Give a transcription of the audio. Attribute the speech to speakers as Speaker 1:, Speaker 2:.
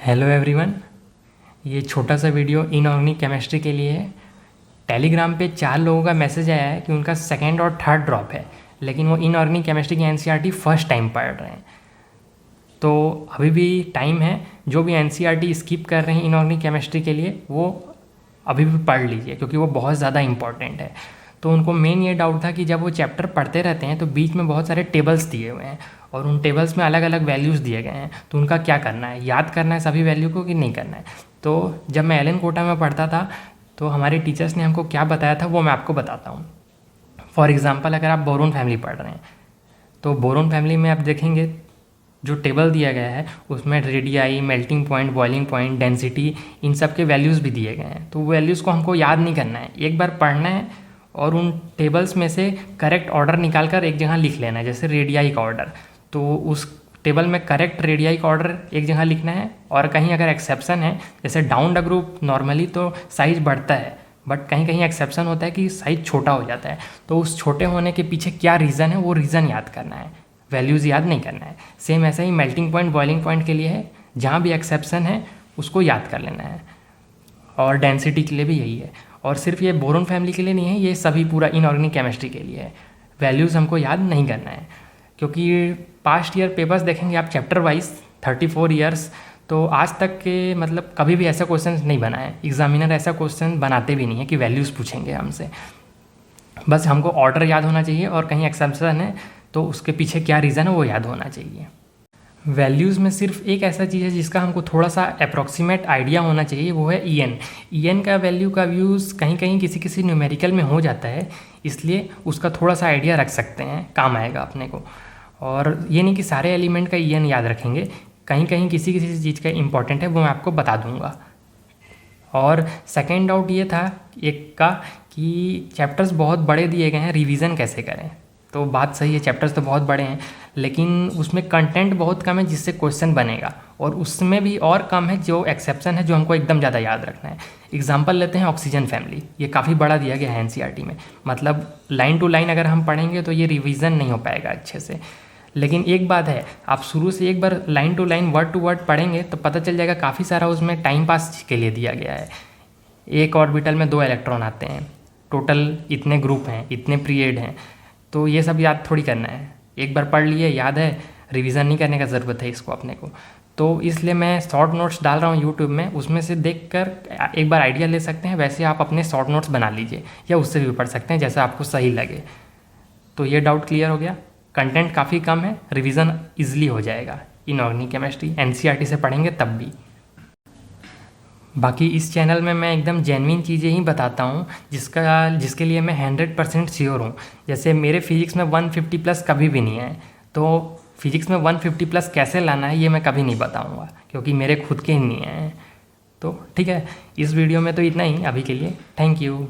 Speaker 1: Hello everyone. ये छोटा सा वीडियो इनऑर्गेनिक केमिस्ट्री के लिए है। टेलीग्राम पे 4 लोगों का मैसेज आया है कि उनका सेकंड और थर्ड ड्रॉप है, लेकिन वो इनऑर्गेनिक केमिस्ट्री की एनसीईआरटी फर्स्ट टाइम पढ़ रहे हैं। तो अभी भी टाइम है। जो भी एनसीईआरटी स्किप कर रहे हैं इनऑर्गेनिक केमिस्ट्री के लिए, वो अभी भी पढ़ लीजिए, क्योंकि वो बहुत ज़्यादा इंपॉर्टेंट है। तो उनको मेन ये डाउट था कि जब वो चैप्टर पढ़ते रहते हैं तो बीच में बहुत सारे टेबल्स दिए हुए हैं और उन टेबल्स में अलग अलग वैल्यूज़ दिए गए हैं, तो उनका क्या करना है, याद करना है सभी वैल्यू को कि नहीं करना है। तो जब मैं एलन कोटा में पढ़ता था तो हमारे टीचर्स ने हमको क्या बताया था वो मैं आपको बताता हूँ। फॉर एग्ज़ाम्पल, अगर आप बोरोन फैमिली पढ़ रहे हैं तो बोरोन फैमिली में आप देखेंगे जो टेबल दिया गया है उसमें radii, melting point, boiling point, density, इन सब के वैल्यूज़ भी दिए गए हैं। तो वैल्यूज़ को हमको याद नहीं करना है, एक बार पढ़ना है और उन टेबल्स में से करेक्ट ऑर्डर निकाल कर एक जगह लिख लेना है। जैसे रेडियाई का ऑर्डर, तो उस टेबल में करेक्ट रेडियाई का ऑर्डर एक जगह लिखना है। और कहीं अगर एक्सेप्शन है, जैसे डाउन द ग्रुप नॉर्मली तो साइज बढ़ता है, बट कहीं कहीं एक्सेप्शन होता है कि साइज छोटा हो जाता है, तो उस छोटे होने के पीछे क्या रीज़न है वो रीज़न याद करना है, वैल्यूज़ याद नहीं करना है। सेम ऐसा ही मेल्टिंग पॉइंट, बॉइलिंग पॉइंट के लिए है, जहाँ भी एक्सेप्शन है उसको याद कर लेना है। और डेंसिटी के लिए भी यही है। और सिर्फ ये बोरोन फैमिली के लिए नहीं है, ये सभी पूरा इनऑर्गेनिक केमिस्ट्री के लिए है। वैल्यूज़ हमको याद नहीं करना है, क्योंकि पास्ट ईयर पेपर्स देखेंगे आप चैप्टर वाइज 34 ईयर्स, तो आज तक के मतलब कभी भी ऐसा क्वेश्चन नहीं बना है। एग्जामिनर ऐसा क्वेश्चन बनाते भी नहीं है कि वैल्यूज़ पूछेंगे हमसे। बस हमको ऑर्डर याद होना चाहिए और कहीं एक्सेप्शन है तो उसके पीछे क्या रीज़न है वो याद होना चाहिए। वैल्यूज़ में सिर्फ एक ऐसा चीज़ है जिसका हमको थोड़ा सा अप्रॉक्सीमेट आइडिया होना चाहिए, वो है ईएन। ईएन का वैल्यू का यूज़ कहीं कहीं किसी किसी न्यूमेरिकल में हो जाता है, इसलिए उसका थोड़ा सा आइडिया रख सकते हैं, काम आएगा अपने को। और ये नहीं कि सारे एलिमेंट का ईएन याद रखेंगे, कहीं कहीं किसी किसी चीज़ का इंपॉर्टेंट है वो मैं आपको बता दूंगा। और सेकेंड डाउट ये था एक का कि चैप्टर्स बहुत बड़े दिए गए हैं, रिवीजन कैसे करें। तो बात सही है, चैप्टर्स तो बहुत बड़े हैं, लेकिन उसमें कंटेंट बहुत कम है जिससे क्वेश्चन बनेगा, और उसमें भी और कम है जो एक्सेप्शन है जो हमको एकदम ज़्यादा याद रखना है। एग्जांपल लेते हैं ऑक्सीजन फैमिली, ये काफ़ी बड़ा दिया गया है एनसीईआरटी में, मतलब लाइन टू लाइन अगर हम पढ़ेंगे तो ये रिवीजन नहीं हो पाएगा अच्छे से। लेकिन एक बात है, आप शुरू से एक बार line to line word to word पढ़ेंगे तो पता चल जाएगा काफ़ी सारा उसमें टाइम पास के लिए दिया गया है। एक ऑर्बिटल में 2 इलेक्ट्रॉन आते हैं, टोटल इतने ग्रुप हैं, इतने पीरियड हैं, तो ये सब याद थोड़ी करना है। एक बार पढ़ लिए, याद है, रिवीजन नहीं करने का ज़रूरत है इसको अपने को। तो इसलिए मैं शॉर्ट नोट्स डाल रहा हूँ यूट्यूब में, उसमें से देखकर एक बार आइडिया ले सकते हैं। वैसे आप अपने शॉर्ट नोट्स बना लीजिए या उससे भी पढ़ सकते हैं, जैसा आपको सही लगे। तो ये डाउट क्लियर हो गया। कंटेंट काफ़ी कम है, रिवीजन ईजिली हो जाएगा इनऑर्गेनिक केमिस्ट्री, एनसीईआरटी से पढ़ेंगे तब भी। बाकी इस चैनल में मैं एकदम जेन्युइन चीज़ें ही बताता हूँ जिसके लिए मैं 100% श्योर हूँ। जैसे मेरे फिजिक्स में 150 प्लस कभी भी नहीं है, तो फिजिक्स में 150 प्लस कैसे लाना है ये मैं कभी नहीं बताऊँगा, क्योंकि मेरे खुद के ही नहीं हैं। तो ठीक है, इस वीडियो में तो इतना ही अभी के लिए। Thank you.